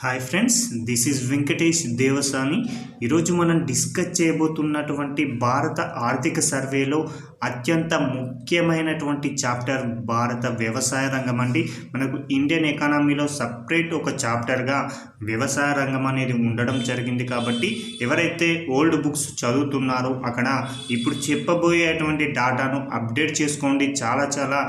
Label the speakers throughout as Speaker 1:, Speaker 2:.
Speaker 1: Hi friends, this is Venkatesh Devasani. ఈరోజు మనం discuss చేయబోతున్నటువంటి భారత ఆర్థిక సర్వేలో అత్యంత ముఖ్యమైనటువంటి చాప్టర్ భారత వ్యవసాయ రంగం అండి. మనకు ఇండియన్ ఎకానమీలో సపరేట్ ఒక చాప్టర్గా వ్యవసాయ రంగం అనేది ఉండడం జరిగింది. కాబట్టి ఎవరైతే ఓల్డ్ బుక్స్ చదువుతున్నారో అక్కడ ఇప్పుడు చెప్పబోయేటువంటి డాటాను అప్డేట్ చేసుకోండి. చాలా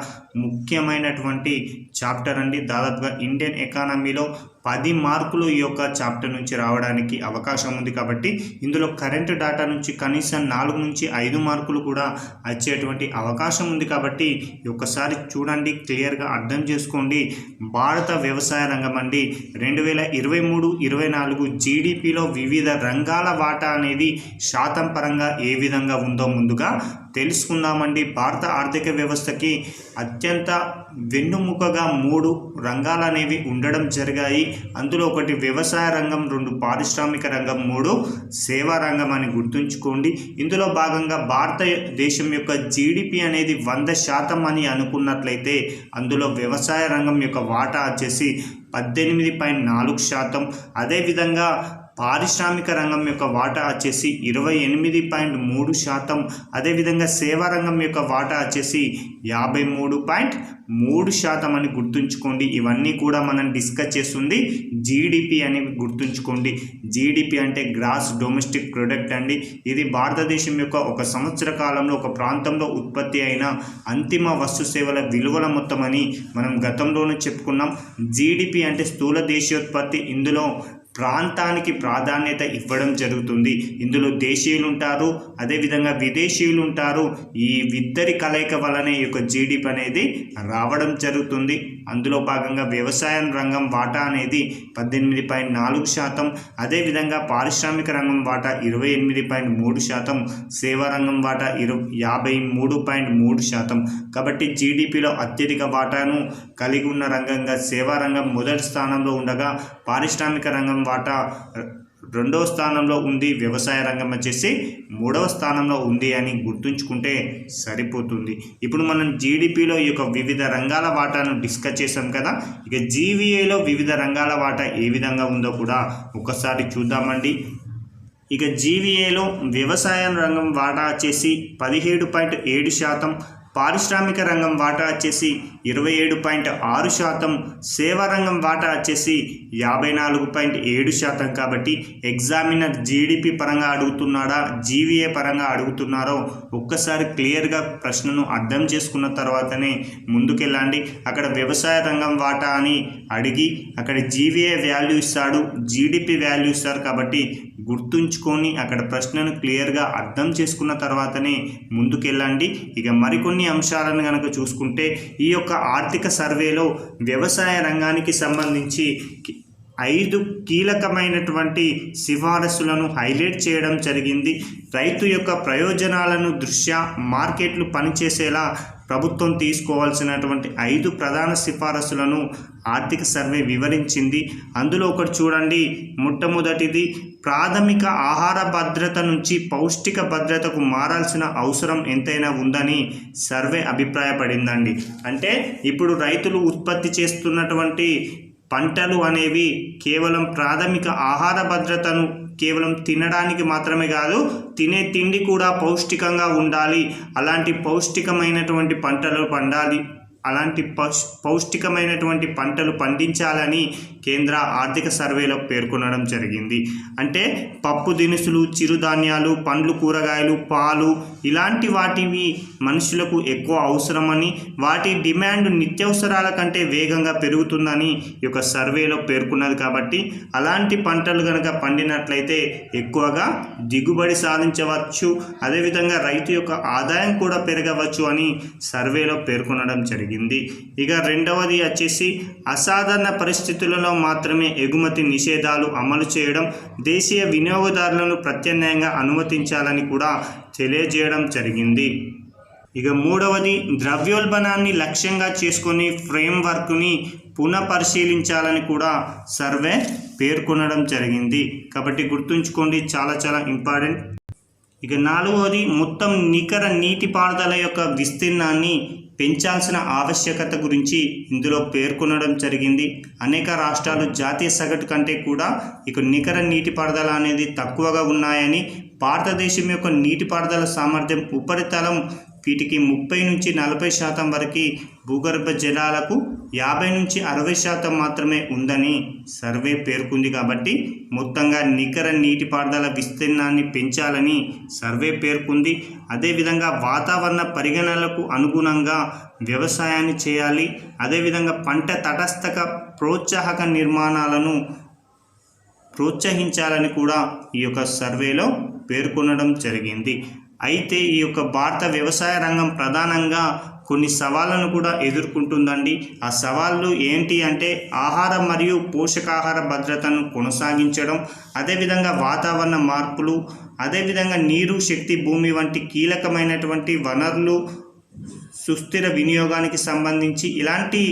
Speaker 1: ముఖ్యమైనటువంటి చాప్టర్ అండి. దాదాపుగా ఇండియన్ ఎకానమీలో 10 మార్కులు ఈ యొక్క చాప్టర్ నుంచి రావడానికి అవకాశం ఉంది. కాబట్టి ఇందులో కరెంట్ డేటా నుంచి కనీసం 4 నుంచి 5 మార్కులు కూడా వచ్చేటువంటి అవకాశం ఉంది. కాబట్టి ఒక్కసారి చూడండి, క్లియర్గా అర్థం చేసుకోండి. భారత వ్యవసాయ రంగం అండి 2023-24 జీడిపిలో వివిధ రంగాల వాటా అనేది శాతం పరంగా ఏ విధంగా ఉందో ముందుగా తెలుసుకుందామండి. భారత ఆర్థిక వ్యవస్థకి అత్యంత వెన్నుముకగా 3 రంగాలు అనేవి ఉండడం జరిగాయి. అందులో ఒకటి వ్యవసాయ రంగం, 2 పారిశ్రామిక రంగం, 3 సేవా రంగం అని గుర్తుంచుకోండి. ఇందులో భాగంగా భారతదేశం యొక్క జీడిపి అనేది 100% అని అనుకున్నట్లయితే అందులో వ్యవసాయ రంగం యొక్క వాటా వచ్చేసి 18.4%. అదేవిధంగా పారిశ్రామిక రంగం యొక్క వాటా వచ్చేసి 28.3%. అదేవిధంగా సేవా రంగం యొక్క వాటా వచ్చేసి 53.3% అని గుర్తుంచుకోండి. ఇవన్నీ కూడా మనం డిస్కస్ చేస్తుంది జీడిపి అని గుర్తుంచుకోండి. జీడిపి అంటే గ్రాస్ డొమెస్టిక్ ప్రొడక్ట్ అండి. ఇది భారతదేశం యొక్క ఒక సంవత్సర కాలంలో ఒక ప్రాంతంలో ఉత్పత్తి అయిన అంతిమ వస్తు సేవల విలువల మొత్తం అని మనం గతంలోనే చెప్పుకున్నాం. జీడిపి అంటే స్థూల దేశీయోత్పత్తి. ఇందులో ప్రాంతానికి ప్రాధాన్యత ఇవ్వడం జరుగుతుంది. ఇందులో దేశీయులు ఉంటారు, అదేవిధంగా విదేశీయులు ఉంటారు. ఈ ఇద్దరి కలయిక వలనే ఈ యొక్క జీడిపి అనేది రావడం జరుగుతుంది. అందులో భాగంగా వ్యవసాయ రంగం వాటా అనేది 18.4%. అదేవిధంగా పారిశ్రామిక రంగం వాటా 28.3%, సేవా రంగం వాటా 53.3%. కాబట్టి జీడిపిలో అత్యధిక వాటాను కలిగి ఉన్న రంగంగా సేవా రంగం మొదటి స్థానంలో ఉండగా పారిశ్రామిక రంగం వాటా 2వ స్థానంలో ఉంది. వ్యవసాయ రంగం వచ్చేసి 3వ స్థానంలో ఉంది అని గుర్తుంచుకుంటే సరిపోతుంది. ఇప్పుడు మనం జీడిపిలో ఈ యొక్క వివిధ రంగాల వాటాను డిస్కస్ చేసాం కదా. ఇక జీవీఏలో వివిధ రంగాల వాటా ఏ విధంగా ఉందో కూడా ఒకసారి చూద్దామండి. ఇక జీవీఏలో వ్యవసాయ రంగం వాటా వచ్చేసి 17.7%, పారిశ్రామిక రంగం వాటా వచ్చేసి 27.6%, సేవా రంగం వాటా వచ్చేసి 54.7%. కాబట్టి ఎగ్జామినర్ జీడిపి పరంగా అడుగుతున్నాడా, జీవీఏ పరంగా అడుగుతున్నారో ఒక్కసారి క్లియర్గా ప్రశ్నను అర్థం చేసుకున్న తర్వాతనే ముందుకెళ్ళండి. అక్కడ వ్యవసాయ రంగం వాటా అని అడిగి అక్కడ జీవీఏ వాల్యూ ఇస్తాడు, జీడిపి వాల్యూ ఇస్తారు. కాబట్టి గుర్తుంచుకొని అక్కడ ప్రశ్నను క్లియర్గా అర్థం చేసుకున్న తర్వాతనే ముందుకెళ్ళండి. ఇక మరికొన్ని అంశాలను కనుక చూసుకుంటే ఈ యొక్క ఆర్థిక సర్వేలో వ్యవసాయ రంగానికి సంబంధించి 5 కీలకమైనటువంటి సిఫారసులను హైలైట్ చేయడం జరిగింది. రైతు యొక్క ప్రయోజనాలను దృష్ట్యా మార్కెట్లు పనిచేసేలా ప్రభుత్వం తీసుకోవాల్సినటువంటి 5 ప్రధాన సిఫారసులను ఆర్థిక సర్వే వివరించింది. అందులో ఒకటి చూడండి, మొట్టమొదటిది ప్రాథమిక ఆహార భద్రత నుంచి పౌష్టిక భద్రతకు మారాల్సిన అవసరం ఎంతైనా ఉందని సర్వే అభిప్రాయపడిందండి. అంటే ఇప్పుడు రైతులు ఉత్పత్తి చేస్తున్నటువంటి పంటలు అనేవి కేవలం ప్రాథమిక ఆహార భద్రతను కేవలం తినడానికి మాత్రమే కాదు, తినే తిండి కూడా పౌష్టికంగా ఉండాలి. అలాంటి పౌష్టికమైనటువంటి పంటలు పండాలి, అలాంటి పౌష్టికమైనటువంటి పంటలు పండించాలని కేంద్ర ఆర్థిక సర్వేలో పేర్కొనడం జరిగింది. అంటే పప్పు దినుసులు, చిరుధాన్యాలు, పండ్లు, కూరగాయలు, పాలు ఇలాంటి వాటివి మనుషులకు ఎక్కువ అవసరమని, వాటి డిమాండ్ నిత్యావసరాల కంటే వేగంగా పెరుగుతుందని ఈ యొక్క సర్వేలో పేర్కొన్నది. కాబట్టి అలాంటి పంటలు కనుక పండినట్లయితే ఎక్కువగా దిగుబడి సాధించవచ్చు, అదేవిధంగా రైతు యొక్క ఆదాయం కూడా పెరగవచ్చు అని సర్వేలో పేర్కొనడం జరిగింది. ఇక రెండవది వచ్చేసి అసాధారణ పరిస్థితులలో మాత్రమే ఎగుమతి నిషేధాలు అమలు చేయడం, దేశీయ వినియోగదారులను ప్రత్యామ్నాయంగా అనుమతించాలని కూడా తెలియజేయడం జరిగింది. ఇక మూడవది ద్రవ్యోల్బణాన్ని లక్ష్యంగా చేసుకొని ఫ్రేమ్వర్క్ని పునఃపరిశీలించాలని కూడా సర్వే పేర్కొనడం జరిగింది. కాబట్టి గుర్తుంచుకోండి, చాలా ఇంపార్టెంట్. ఇక నాలుగవది మొత్తం నికర నీటిపారుదల యొక్క విస్తీర్ణాన్ని పెంచాల్సిన ఆవశ్యకత గురించి ఇందులో పేర్కొనడం జరిగింది. అనేక రాష్ట్రాలు జాతీయ సగటు కంటే కూడా ఇక నికర నీటిపారుదల అనేది తక్కువగా ఉన్నాయని, భారతదేశం యొక్క నీటిపారుదల సామర్థ్యం ఉపరితలం వీటికి 30 నుంచి 40% వరకు, భూగర్భ జలాలకు 50 నుంచి 60% మాత్రమే ఉందని సర్వే పేర్కొంది. కాబట్టి మొత్తంగా నికర నీటిపారుదల విస్తీర్ణాన్ని పెంచాలని సర్వే పేర్కొంది. అదేవిధంగా వాతావరణ పరిగణనలకు అనుగుణంగా వ్యవసాయాన్ని చేయాలి. అదేవిధంగా పంట తటస్థక ప్రోత్సాహక నిర్మాణాలను ప్రోత్సహించాలని కూడా ఈ యొక్క సర్వేలో పేర్కొనడం జరిగింది. అయితే ఈ యొక్క భారత వ్యవసాయ రంగం ప్రధానంగా కొన్ని సవాళ్ళను కూడా ఎదుర్కొంటుందండి. ఆ సవాళ్ళు ఏంటి అంటే ఆహార మరియు పోషకాహార భద్రతను కొనసాగించడం, అదేవిధంగా వాతావరణ మార్పులు, అదేవిధంగా నీరు, శక్తి, భూమి వంటి కీలకమైనటువంటి వనరులు సుస్థిర వినియోగానికి సంబంధించి ఇలాంటి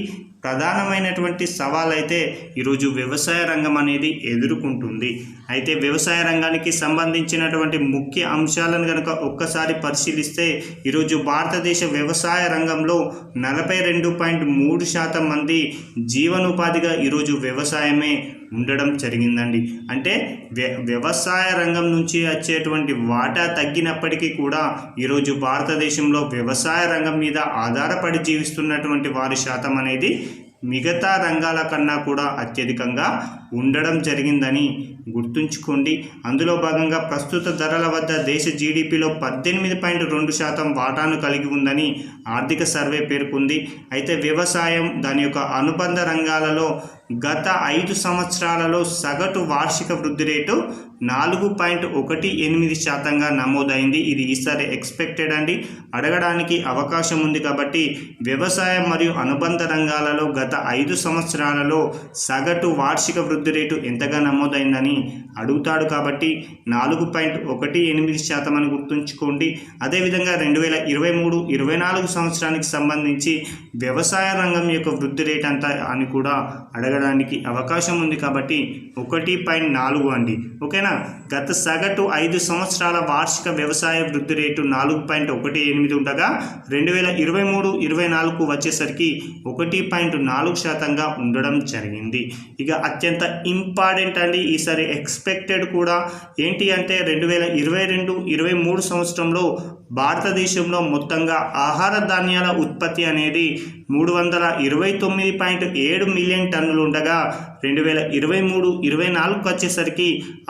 Speaker 1: ప్రధానమైనటువంటి సవాల్ అయితే ఈరోజు వ్యవసాయ రంగం అనేది ఎదుర్కొంటుంది. అయితే వ్యవసాయ రంగానికి సంబంధించినటువంటి ముఖ్య అంశాలను కనుక ఒక్కసారి పరిశీలిస్తే ఈరోజు భారతదేశ వ్యవసాయ రంగంలో 42.3% మంది జీవనోపాధిగా ఈరోజు వ్యవసాయమే ఉండడం జరిగిందండి. అంటే వ్యవసాయ రంగం నుంచి వచ్చేటువంటి వాటా తగ్గినప్పటికీ కూడా ఈరోజు భారతదేశంలో వ్యవసాయ రంగం మీద ఆధారపడి జీవిస్తున్నటువంటి వారి శాతం అనేది మిగతా రంగాల కన్నా కూడా అత్యధికంగా ఉండడం జరిగిందని గుర్తుంచుకోండి. అందులో భాగంగా ప్రస్తుత ధరల వద్ద దేశ జీడిపిలో 18.2% వాటాను కలిగి ఉందని ఆర్థిక సర్వే పేర్కొంది. అయితే వ్యవసాయం, దాని యొక్క అనుబంధ రంగాలలో గత 5 సంవత్సరాలలో సగటు వార్షిక వృద్ధి రేటు 4.18% నమోదైంది. ఇది ఈసారి ఎక్స్పెక్టెడ్ అండి, అడగడానికి అవకాశం ఉంది. కాబట్టి వ్యవసాయం మరియు అనుబంధ రంగాలలో గత 5 సంవత్సరాలలో సగటు వార్షిక వృద్ధి రేటు ఎంతగా నమోదైందని అడుగుతాడు. కాబట్టి 4.18% అని గుర్తుంచుకోండి. అదేవిధంగా 2023-24 సంవత్సరానికి సంబంధించి వ్యవసాయ రంగం యొక్క వృద్ధి రేట్ అంత అని కూడా అడగడానికి అవకాశం ఉంది. కాబట్టి 1.4 అండి, ఓకేనా. గత సగటు 5 సంవత్సరాల వార్షిక వ్యవసాయ వృద్ధి రేటు 4.18 ఉండగా 2023-24 వచ్చేసరికి 1.4%గా ఉండడం జరిగింది. ఇక అత్యంత ఇంపార్టెంట్ అండి ఈసారి ఎక్స్పెక్టెడ్ కూడా ఏంటి అంటే 2022-23 సంవత్సరంలో భారతదేశంలో మొత్తంగా ఆహార ధాన్యాల ఉత్పత్తి అనేది 329.7 మిలియన్ టన్నులు ఉండగా 2023-24 వచ్చేసరికి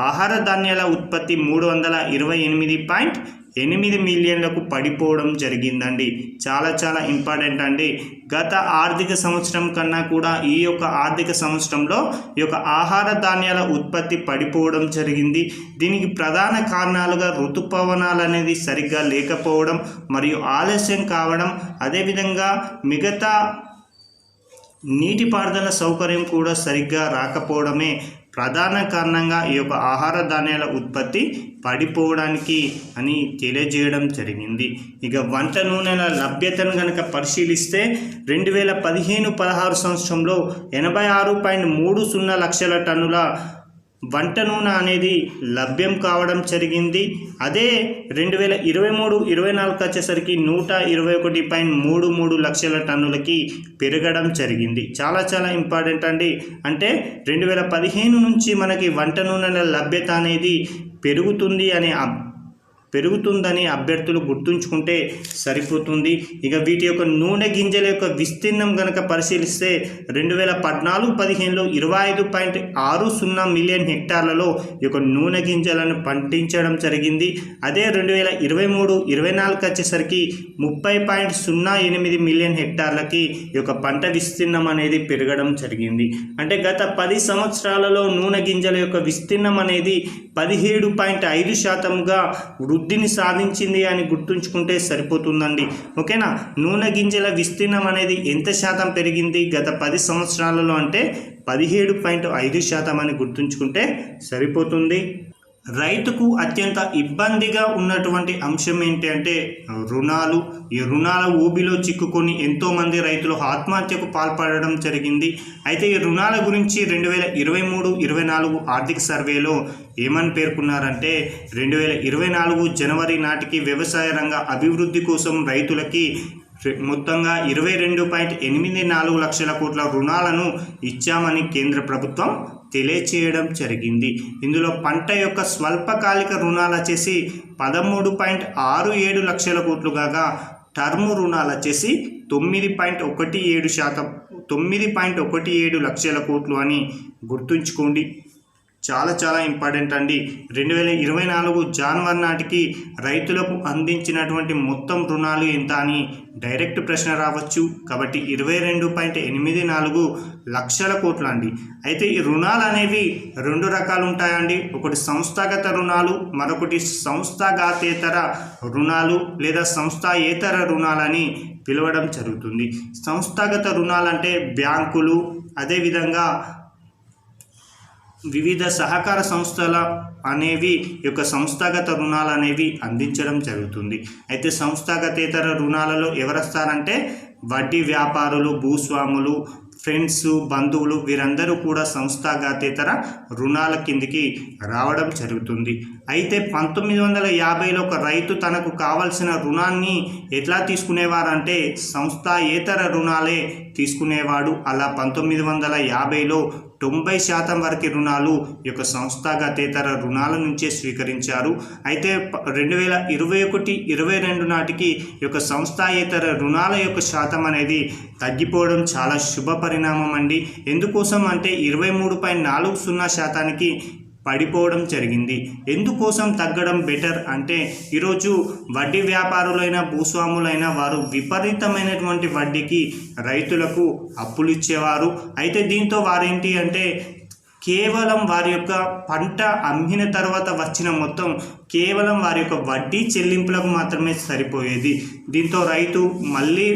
Speaker 1: ఆహార ధాన్యాల ఉత్పత్తి 328.8 మిలియన్లకు పడిపోవడం జరిగిందండి. చాలా చాలా ఇంపార్టెంట్ అండి. గత ఆర్థిక సంవత్సరం కన్నా కూడా ఈ యొక్క ఆర్థిక సంవత్సరంలో ఈ యొక్క ఆహార ధాన్యాల ఉత్పత్తి పడిపోవడం జరిగింది. దీనికి ప్రధాన కారణాలుగా ఋతుపవనాలు అనేది సరిగ్గా లేకపోవడం మరియు ఆలస్యం కావడం, అదేవిధంగా మిగతా నీటిపారుదల సౌకర్యం కూడా సరిగ్గా రాకపోవడమే ప్రధాన కారణంగా ఈ యొక్క ఆహార ధాన్యాల ఉత్పత్తి పడిపోవడానికి అని తెలియజేయడం జరిగింది. ఇక వంట నూనెల లభ్యతను కనుక పరిశీలిస్తే 2015-16 సంవత్సరంలో 86.30 లక్షల టన్నుల వంట నూనె అనేది లభ్యం కావడం జరిగింది. అదే 2023-24 వచ్చేసరికి 121.33 లక్షల టన్నులకి పెరగడం జరిగింది. చాలా చాలా ఇంపార్టెంట్ అండి. అంటే 2015 నుంచి మనకి వంట నూనెల లభ్యత అనేది పెరుగుతుందని అభ్యర్థులు గుర్తుంచుకుంటే సరిపోతుంది. ఇక వీటి యొక్క నూనె గింజల యొక్క విస్తీర్ణం కనుక పరిశీలిస్తే 2014-15లో 25.60 మిలియన్ హెక్టార్లలో ఈ యొక్క నూనె గింజలను పండించడం జరిగింది. అదే 2023-24 వచ్చేసరికి 30.08 మిలియన్ హెక్టార్లకి ఈ యొక్క పంట విస్తీర్ణం అనేది పెరగడం జరిగింది. అంటే గత 10 సంవత్సరాలలో నూనె గింజల యొక్క విస్తీర్ణం అనేది 17.5%గా వృద్ధిని సాధించింది అని గుర్తుంచుకుంటే సరిపోతుందండి, ఓకేనా. నూనె గింజల విస్తీర్ణం అనేది ఎంత శాతం పెరిగింది గత 10 సంవత్సరాలలో అంటే 17.5% అని గుర్తుంచుకుంటే సరిపోతుంది. రైతుకు అత్యంత ఇబ్బందిగా ఉన్నటువంటి అంశం ఏంటి అంటే రుణాలు. ఈ రుణాల ఊబిలో చిక్కుకొని ఎంతోమంది రైతులు ఆత్మహత్యకు పాల్పడడం జరిగింది. అయితే ఈ రుణాల గురించి 2023-24 ఆర్థిక సర్వేలో ఏమని పేర్కొన్నారంటే 2024 జనవరి నాటికి వ్యవసాయ రంగ అభివృద్ధి కోసం రైతులకి మొత్తంగా 22.84 లక్షల కోట్ల రుణాలను ఇచ్చామని కేంద్ర ప్రభుత్వం తెలియచేయడం జరిగింది. ఇందులో పంట యొక్క స్వల్పకాలిక రుణాలు వచ్చేసి 13.67 లక్షల కోట్లు కాగా టర్మ్ రుణాలు వచ్చేసి 9.17 లక్షల కోట్లు అని గుర్తుంచుకోండి. చాలా ఇంపార్టెంట్ అండి. 2024 జనవరి నాటికి రైతులకు అందించినటువంటి మొత్తం రుణాలు ఎంత అని డైరెక్ట్ ప్రశ్న రావచ్చు. కాబట్టి 22.84 లక్షల కోట్లు అండి. అయితే ఈ రుణాలు అనేవి 2 రకాలు ఉంటాయండి. ఒకటి సంస్థాగత రుణాలు, మరొకటి సంస్థాగతేతర రుణాలు లేదా సంస్థాయేతర రుణాలని పిలవడం జరుగుతుంది. సంస్థాగత రుణాలంటే బ్యాంకులు, అదేవిధంగా వివిధ సహకార సంస్థల అనేవి యొక్క సంస్థాగత రుణాలు అనేవి అందించడం జరుగుతుంది. అయితే సంస్థాగతేతర రుణాలలో ఎవరు వస్తారంటే వడ్డీ వ్యాపారులు, భూస్వాములు, ఫ్రెండ్స్, బంధువులు వీరందరూ కూడా సంస్థాగతేతర రుణాల కిందికి రావడం జరుగుతుంది. అయితే 1950లో ఒక రైతు తనకు కావలసిన రుణాన్ని ఎట్లా తీసుకునేవారంటే సంస్థాయేతర రుణాలే తీసుకునేవాడు. అలా 1950లో 90% వరకు రుణాలు ఈ యొక్క సంస్థాగతేతర రుణాల నుంచే స్వీకరించారు. అయితే 2021-22 నాటికి ఈ యొక్క సంస్థాయేతర రుణాల యొక్క శాతం అనేది తగ్గిపోవడం చాలా శుభ పరిణామం అండి. ఎందుకోసం అంటే 23.40% పడిపోవడం జరిగింది. ఎందుకోసం తగ్గడం బెటర్ అంటే ఈరోజు వడ్డీ వ్యాపారులైన, భూస్వాములైన వారు విపరీతమైనటువంటి వడ్డీకి రైతులకు అప్పులు ఇచ్చేవారు. అయితే దీంతో వారేంటి అంటే కేవలం వారి యొక్క పంట అమ్మిన తర్వాత వచ్చిన మొత్తం కేవలం వారి యొక్క వడ్డీ చెల్లింపులకు మాత్రమే సరిపోయేది. దీంతో రైతు మళ్ళీ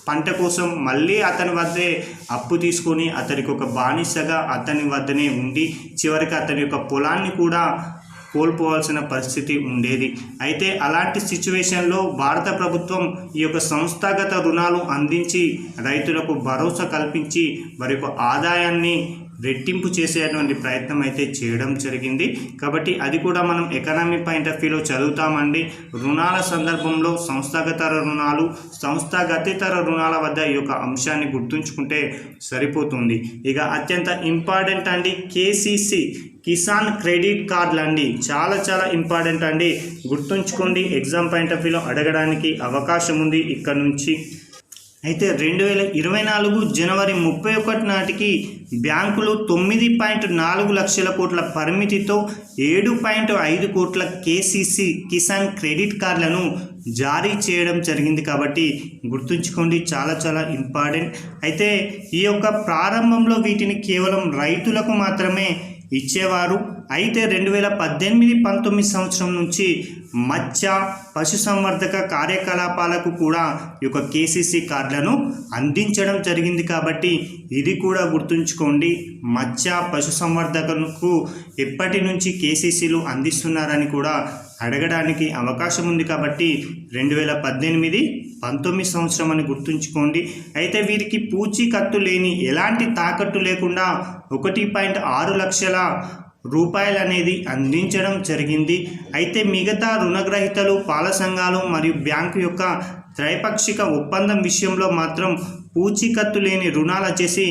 Speaker 1: పంట కోసం మళ్ళీ అతని వద్దే అప్పు తీసుకొని అతనికి ఒక బానిసగా అతని వద్దనే ఉండి చివరికి అతని యొక్క పొలాన్ని కూడా కోల్పోవాల్సిన పరిస్థితి ఉండేది. అయితే అలాంటి సిచ్యువేషన్లో భారత ప్రభుత్వం ఈ యొక్క సంస్థాగత రుణాలు అందించి రైతులకు భరోసా కల్పించి వారి యొక్క ఆదాయాన్ని రెట్టింపు చేసేటువంటి ప్రయత్నం అయితే చేయడం జరిగింది. కాబట్టి అది కూడా మనం ఎకనామీ పాయింట్ ఆఫ్ వ్యూలో చదువుతామండి. రుణాల సందర్భంలో సంస్థాగత రుణాలు, సంస్థాగతేతర రుణాల వద్ద ఈ యొక్క అంశాన్ని గుర్తుంచుకుంటే సరిపోతుంది. ఇక అత్యంత ఇంపార్టెంట్ అండి కేసీసీ కిసాన్ క్రెడిట్ కార్డులు అండి. చాలా ఇంపార్టెంట్ అండి, గుర్తుంచుకోండి. ఎగ్జామ్ పాయింట్ ఆఫ్ వ్యూలో అడగడానికి అవకాశం ఉంది ఇక్కడ నుంచి. అయితే 2024 జనవరి 31 నాటికి బ్యాంకులు 9.4 లక్షల కోట్ల పరిమితితో 7.5 కోట్ల కేసీసీ కిసాన్ క్రెడిట్ కార్డులను జారీ చేయడం జరిగింది. కాబట్టి గుర్తుంచుకోండి, చాలా ఇంపార్టెంట్. అయితే ఈ యొక్క ప్రారంభంలో వీటిని కేవలం రైతులకు మాత్రమే ఇచ్చేవారు. అయితే 2018-19 సంవత్సరం నుంచి మత్స్య పశుసంవర్ధక కార్యకలాపాలకు కూడా ఈ యొక్క కేసీసీ కార్డులను అందించడం జరిగింది. కాబట్టి ఇది కూడా గుర్తుంచుకోండి. మత్స్య పశుసంవర్ధకకు ఎప్పటి నుంచి కేసీసీలు అందిస్తున్నారని కూడా అడగడానికి అవకాశం ఉంది. కాబట్టి 2018-19 సంవత్సరం అని గుర్తుంచుకోండి. అయితే వీరికి పూచీకత్తు లేని, ఎలాంటి తాకట్టు లేకుండా 1.6 లక్షల రూపాయలు అనేది అందించడం జరిగింది. అయితే మిగతా రుణగ్రహీతలు, పాల సంఘాలు మరియు బ్యాంకు యొక్క త్రైపాక్షిక ఒప్పందం విషయంలో మాత్రం పూచీకత్తు లేని రుణాలు వచ్చేసి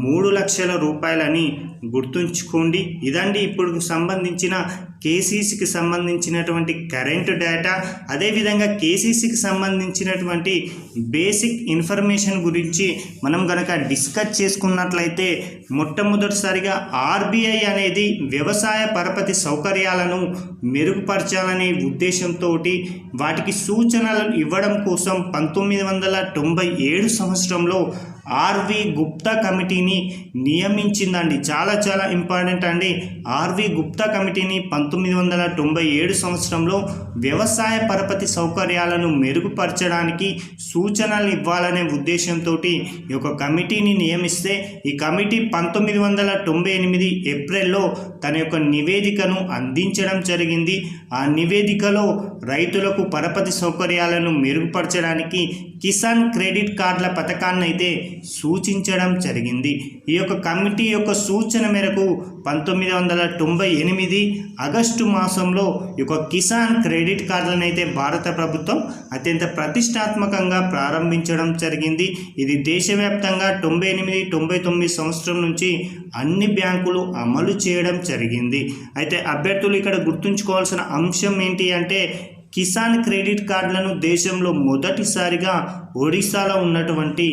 Speaker 1: 3 లక్షల రూపాయలని గుర్తుంచుకోండి. ఇదండి ఇప్పుడు సంబంధించిన కేసీసీకి సంబంధించినటువంటి కరెంట్ డేటా. అదేవిధంగా కేసీసీకి సంబంధించినటువంటి బేసిక్ ఇన్ఫర్మేషన్ గురించి మనం కనుక డిస్కస్ చేసుకున్నట్లయితే మొట్టమొదటిసారిగా ఆర్బీఐ అనేది వ్యవసాయ పరపతి సౌకర్యాలను మెరుగుపరచాలనే ఉద్దేశంతో వాటికి సూచనలు ఇవ్వడం కోసం 1997 సంవత్సరంలో ఆర్వి గుప్తా కమిటీని నియమించిందండి. చాలా ఇంపార్టెంట్ అండి. ఆర్వి గుప్తా కమిటీని 1997 సంవత్సరంలో వ్యవసాయ పరపతి సౌకర్యాలను మెరుగుపరచడానికి సూచనలు ఇవ్వాలనే ఉద్దేశంతో ఈ యొక్క కమిటీని నియమిస్తే ఈ కమిటీ 1998 ఏప్రిల్లో తన యొక్క నివేదికను అందించడం జరిగింది. ఆ నివేదికలో రైతులకు పరపతి సౌకర్యాలను మెరుగుపరచడానికి కిసాన్ క్రెడిట్ కార్డుల పథకాన్ని అయితే సూచించడం జరిగింది. ఈ యొక్క కమిటీ యొక్క సూచన మేరకు 1998 ఆగస్టు మాసంలో ఈ యొక్క కిసాన్ క్రెడిట్ కార్డులను అయితే భారత ప్రభుత్వం అత్యంత ప్రతిష్టాత్మకంగా ప్రారంభించడం జరిగింది. ఇది దేశవ్యాప్తంగా 98-99 సంవత్సరం నుంచి అన్ని బ్యాంకులు అమలు చేయడం జరిగింది. అయితే అభ్యర్థులు ఇక్కడ గుర్తుంచుకోవాల్సిన అంశం ఏంటి అంటే కిసాన్ క్రెడిట్ కార్డులను దేశంలో మొదటిసారిగా ఒడిశాలో ఉన్నటువంటి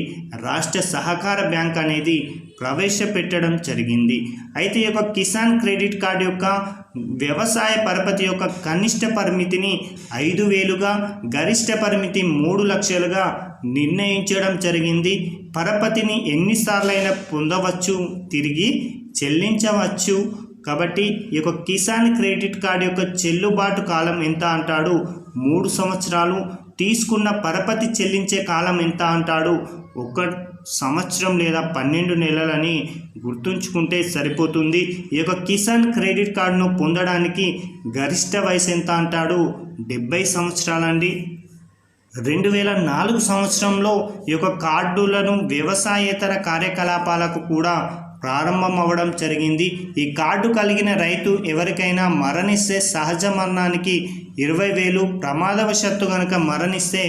Speaker 1: రాష్ట్ర సహకార బ్యాంక్ అనేది ప్రవేశపెట్టడం జరిగింది. అయితే ఈ యొక్క కిసాన్ క్రెడిట్ కార్డు యొక్క వ్యవసాయ పరపతి యొక్క కనిష్ట పరిమితిని 5,000గా గరిష్ట పరిమితి 3 లక్షలుగా నిర్ణయించడం జరిగింది. పరపతిని ఎన్నిసార్లైనా పొందవచ్చు, తిరిగి చెల్లించవచ్చు. కాబట్టి ఈ యొక్క కిసాన్ క్రెడిట్ కార్డు యొక్క చెల్లుబాటు కాలం ఎంత అంటాడు 3 సంవత్సరాలు. తీసుకున్న పరపతి చెల్లించే కాలం ఎంత అంటాడు 1 సంవత్సరం లేదా 12 నెలలని గుర్తుంచుకుంటే సరిపోతుంది. ఈ యొక్క కిసాన్ క్రెడిట్ కార్డును పొందడానికి గరిష్ట వయసు ఎంత అంటాడు 70 సంవత్సరాలండి. 2004 సంవత్సరంలో ఈ యొక్క కార్డులను వ్యవసాయేతర కార్యకలాపాలకు కూడా ప్రారంభం అవ్వడం జరిగింది. ఈ కార్డు కలిగిన రైతు ఎవరికైనా మరణిస్తే సహజ మరణానికి 20,000, ప్రమాదవశాత్తు కనుక మరణిస్తే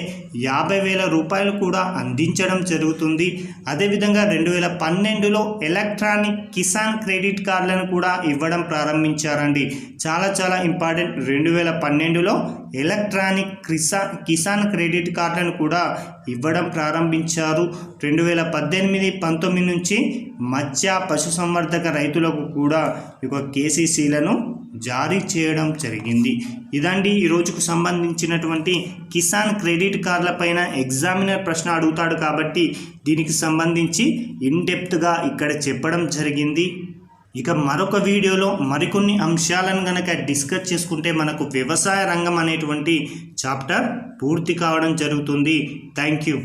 Speaker 1: 50,000 రూపాయలు కూడా అందించడం జరుగుతుంది. అదేవిధంగా 2012లో ఎలక్ట్రానిక్ కిసాన్ క్రెడిట్ కార్డులను కూడా ఇవ్వడం ప్రారంభించారండి. చాలా ఇంపార్టెంట్. 2012లో ఎలక్ట్రానిక్ కిసాన్ క్రెడిట్ కార్డులను కూడా ఇవ్వడం ప్రారంభించారు. 2018-19 నుంచి మత్స్య పశుసంవర్ధక రైతులకు కూడా ఇక కేసీసీలను జారీ చేయడం జరిగింది. ఇదండి ఈ రోజుకు సంబంధించినటువంటి కిసాన్ క్రెడిట్ కార్డుల పైన ఎగ్జామినర్ ప్రశ్న అడుగుతాడు కాబట్టి దీనికి సంబంధించి ఇన్డెప్త్గా ఇక్కడ చెప్పడం జరిగింది. ఇక మరొక వీడియోలో మరికొన్ని అంశాలను కనుక డిస్కస్ చేసుకుంటే మనకు వ్యవసాయ రంగం అనేటువంటి చాప్టర్ పూర్తి కావడం జరుగుతుంది. Thank you.